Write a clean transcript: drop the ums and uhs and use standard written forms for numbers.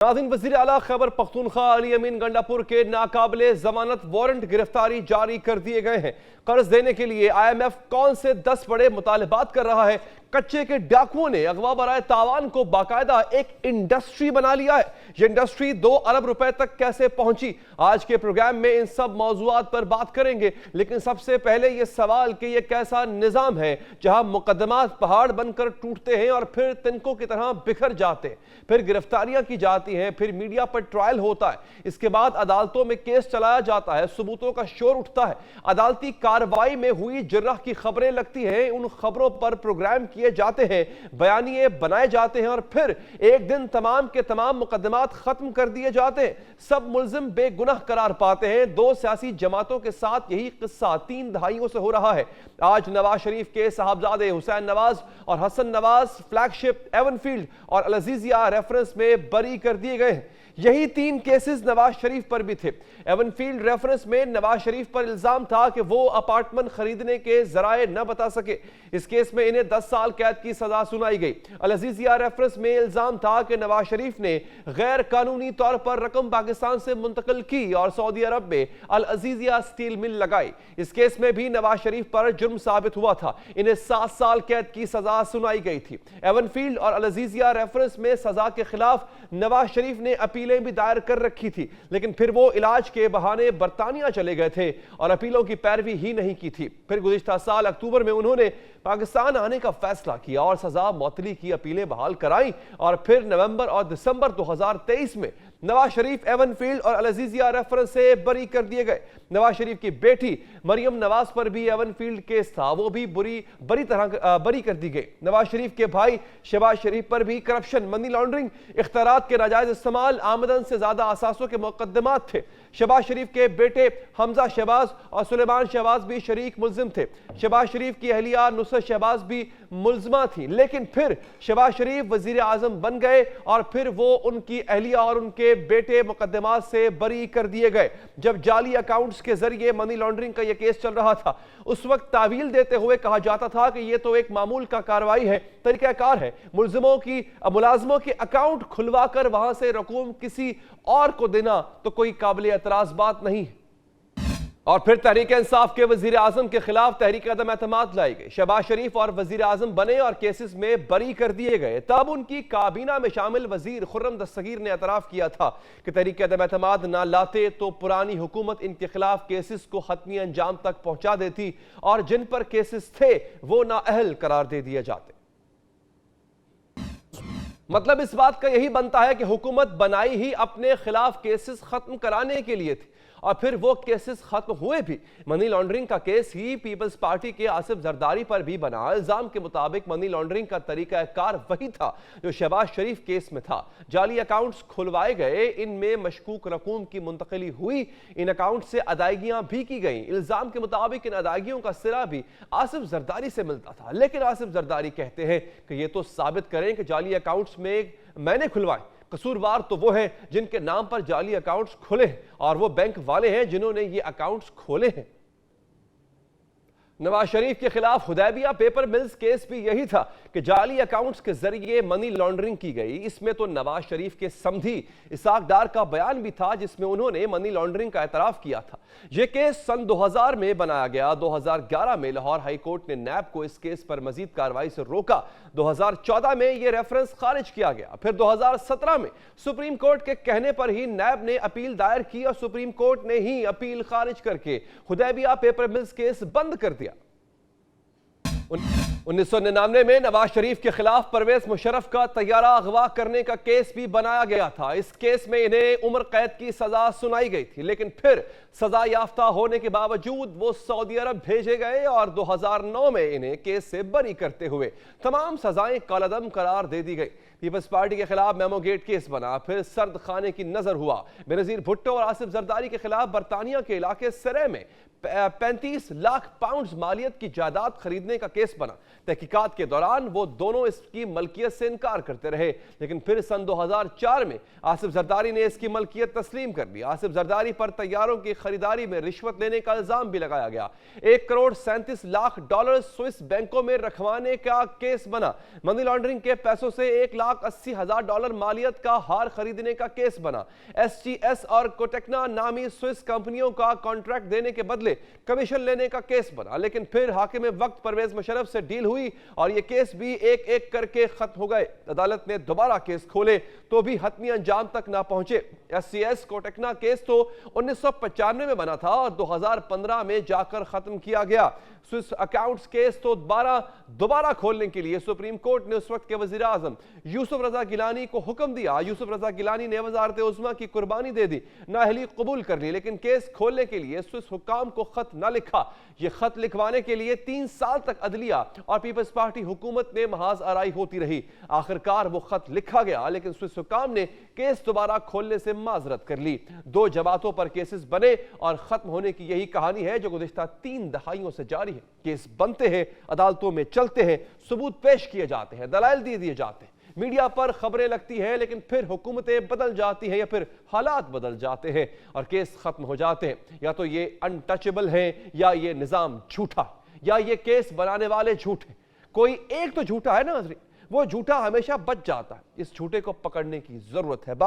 नाज़रीन, वज़ीर आला खैबर पख्तूनख्वा अली अमीन गंडापुर के नाकाबिले जमानत वारंट गिरफ्तारी जारी कर दिए गए हैं। कर्ज देने के लिए IMF कौन से 10 बड़े मुतालबात कर रहा है। कच्चे के डाकुओं ने अगवा बराए तावान को बाकायदा एक इंडस्ट्री बना लिया है। यह इंडस्ट्री 2 अरब रुपए तक कैसे पहुंची, आज के प्रोग्राम में इन सब मौजूआत पर बात करेंगे। लेकिन सबसे पहले यह सवाल कि यह कैसा निजाम है जहां मुकदमात पहाड़ बनकर टूटते हैं और फिर तिनकों की तरह बिखर जाते हैं, फिर गिरफ्तारियां की जाती हैं, फिर मीडिया पर ट्रायल होता है, इसके बाद अदालतों में केस चलाया जाता है, सबूतों का शोर उठता है, अदालती कार्रवाई में हुई जिर्राह की खबरें लगती हैं, उन खबरों पर प्रोग्राम किए जाते हैं, बयानिए बनाए जाते हैं और फिर एक दिन तमाम के तमाम मुकदमात खत्म कर दिए जाते हैं। सब मुल्जिम बेगुनाह करार पाते हैं। 2 सियासी जमातों के साथ यही किस्सा 3 दहाइयों से हो रहा है। आज नवाज शरीफ के साहबजादे हुसैन नवाज और हसन नवाज फ्लैगशिप एवनफील्ड और अल अजीजिया रेफरेंस में बरी कर दिए गए हैं। यही 3 केसेस नवाज शरीफ पर भी थे। एवनफील्ड रेफरेंस में नवाज शरीफ पर इल्जाम था कि वो अपार्टमेंट खरीदने के जराए न बता सके। इस केस में इन्हें 10 साल कैद की सजा सुनाई गई। अल अजीजिया रेफरेंस में इल्जाम था कि नवाज शरीफ ने गैर कानूनी तौर पर रकम पाकिस्तान से मुंतकिल की और सऊदी अरब में अल अजीजिया स्टील मिल लगाई। इस केस में भी नवाज शरीफ पर जुर्म साबित हुआ था। इन्हें 7 साल कैद की सजा सुनाई गई थी। एवनफील्ड और अल अजीजिया रेफरेंस में सजा के खिलाफ नवाज शरीफ ने अपीलें भी दायर कर रखी थी, लेकिन फिर वो इलाज के बहाने बरतानिया चले गए थे और अपीलों की पैरवी ही नहीं की थी। फिर गुज़िश्ता साल अक्टूबर में उन्होंने पाकिस्तान आने का फैसला किया और सजा मौतली की अपीलें बहाल कराई और फिर नवंबर और दिसंबर 2023 में नवाज शरीफ एवनफील्ड और अल अजीजिया रेफरेंस से बरी कर दिए गए। नवाज शरीफ की बेटी मरियम नवाज पर भी एवनफील्ड केस था, वो भी बरी कर दी गई। नवाज शरीफ के भाई शहबाज शरीफ पर भी करप्शन, मनी लॉन्ड्रिंग, इख्तियारात के नाजायज इस्तेमाल, आमदन से ज्यादा असासों के मुकदमात थे। शहबाज शरीफ के बेटे हमजा शहबाज और सुलेमान शहबाज भी शरीक मुल्जिम थे। शहबाज शरीफ की अहलिया नुसरत शहबाज भी मुल्जिमा थी, लेकिन फिर शहबाज शरीफ वजीर आजम बन गए और फिर वो उनकी अहलिया और उनके बेटे मुकदमात से बरी कर दिए गए। जब जाली अकाउंट्स के जरिए मनी लॉन्ड्रिंग का यह केस चल रहा था, उस वक्त तावील देते हुए कहा जाता था कि यह तो एक मामूल का कार्रवाई है, तरीकाकार है, मुलाजमों के अकाउंट खुलवा कर वहां से रकूम किसी और को देना तो कोई काबिल एतराज बात नहीं। और फिर तहरीक इंसाफ के वजीर आजम के खिलाफ तहरीक अदम एतमाद लाई गई। शहबाज शरीफ और वजीर आजम बने और केसेस में बरी कर दिए गए। तब उनकी काबीना में शामिल वजीर खुर्रम दस्तगीर ने एतराफ किया था कि तहरीक अदम एतमाद ना लाते तो पुरानी हुकूमत इनके खिलाफ केसेस को हतमी अंजाम तक पहुंचा देती और जिन पर केसेस थे वो नाअहल करार दे दिए जाते। मतलब इस बात का यही बनता है कि हुकूमत बनाई ही अपने खिलाफ केसेस खत्म कराने के लिए थी और फिर वो केसेस खत्म हुए भी। मनी लॉन्ड्रिंग का केस ही पीपल्स पार्टी के आसिफ जरदारी पर भी बना। इल्जाम के मुताबिक मनी लॉन्ड्रिंग का तरीकाकार वही था जो शहबाज शरीफ केस में था। जाली अकाउंट्स खुलवाए गए, इनमें मशकूक रकूम की मुंतकिली हुई, इन अकाउंट से अदायगियां भी की गई। इल्जाम के मुताबिक इन अदायगियों का सिरा भी आसिफ जरदारी से मिलता था, लेकिन आसिफ जरदारी कहते हैं कि ये तो साबित करें कि जाली अकाउंट्स में मैंने खुलवाए। कसूरवार तो वो हैं जिनके नाम पर जाली अकाउंट्स खुले हैं और वो बैंक वाले हैं जिन्होंने ये अकाउंट्स खोले हैं। नवाज शरीफ के खिलाफ हुदैबिया पेपर मिल्स केस भी यही था कि जाली अकाउंट्स के जरिए मनी लॉन्ड्रिंग की गई। इसमें तो नवाज शरीफ के समधी इसाक डार का बयान भी था जिसमें उन्होंने मनी लॉन्ड्रिंग का एतराफ किया था। यह केस सन 2000 में बनाया गया। 2011 में लाहौर हाई कोर्ट ने नैब को इस केस पर मजीद कार्रवाई से रोका। 2014 में यह रेफरेंस खारिज किया गया। फिर 2017 में सुप्रीम कोर्ट के कहने पर ही नैब ने अपील दायर की और सुप्रीम कोर्ट ने ही अपील खारिज करके हुदैबिया पेपर मिल्स केस बंद कर दिया। 1999 में नवाज शरीफ के खिलाफ परवेज मुशर्रफ का तैयारा अगवा करने का केस भी बनाया गया था। इस केस में इन्हें उम्र कैद की सजा सुनाई गई थी, लेकिन फिर सजा याफ्ता होने के बावजूद वो सऊदी अरब भेजे गए और 2009 में इन्हें केस से बरी करते हुए तमाम सजाएं कालादम करार दे दी गई। पीपल्स पार्टी के खिलाफ मेमो गेट केस बना, फिर सर्द खाने की नजर हुआ। बेनजीर भुट्टो और आसिफ जरदारी के खिलाफ बरतानिया के इलाके सरे में 35 लाख पाउंड मालियत की जायदाद खरीदने का केस बना। तहकीकात के दौरान वो दोनों इसकी मलकियत से इनकार करते रहे, लेकिन फिर सन 2004 में आसिफ जरदारी ने इसकी मलकियत तस्लीम कर ली। आसिफ जरदारी पर तैयारों की खरीदारी में रिश्वत लेने का इल्जाम भी लगाया गया। 1 करोड़ 37 लाख डॉलर स्विस बैंकों में रखवाने का केस बना। मनी लॉन्ड्रिंग के पैसों से 1 लाख $1,80,000 मालियत का हार खरीदने का केस बना। SGS और कोटेक्ना नामी स्विस कंपनियों का कॉन्ट्रैक्ट देने के बदले कमीशन लेने का केस बना, लेकिन फिर हाकिम वक्त परवेज मुशर्रफ से डील हुई और यह केस भी एक एक करके खत्म हो गए। अदालत ने दोबारा केस खोले तो भी हतमी अंजाम तक ना पहुंचे। SGS कोटेक्ना केस तो 1995 में बना था और 2015 में जाकर खत्म किया गया। स्विस अकाउंट्स केस तो दोबारा खोलने के लिए सुप्रीम कोर्ट ने उस वक्त के वजीर आजम यूसुफ रजा गिलानी को हुक्म दिया। यूसुफ रजा गिलानी ने वजारत उज़्मा की कुर्बानी दे दी, नाअहली कबूल कर ली, लेकिन केस खोलने के लिए स्विस हुक्काम को खत न लिखा। यह खत लिखवाने के लिए 3 साल तक अदलिया और पीपल्स पार्टी हुकूमत में महाज आराई होती रही। आखिरकार वो खत लिखा गया, लेकिन स्विस हुक्काम ने केस दोबारा खोलने से माजरत कर ली। 2 जमातों पर केसेस बने और खत्म होने की यही कहानी है जो गुज़िश्ता 3 दहाइयों से जारी है। केस बनते हैं, अदालतों में चलते हैं, सबूत पेश किए जाते हैं, दलाइल दे दिए जाते हैं, मीडिया पर खबरें लगती हैं, लेकिन फिर हुकूमतें बदल जाती हैं या फिर हालात बदल जाते हैं और केस खत्म हो जाते हैं। या तो ये अनटचेबल है, या ये निजाम झूठा, या ये केस बनाने वाले झूठे। कोई एक तो झूठा है ना, वो झूठा हमेशा बच जाता है। इस झूठे को पकड़ने की जरूरत है।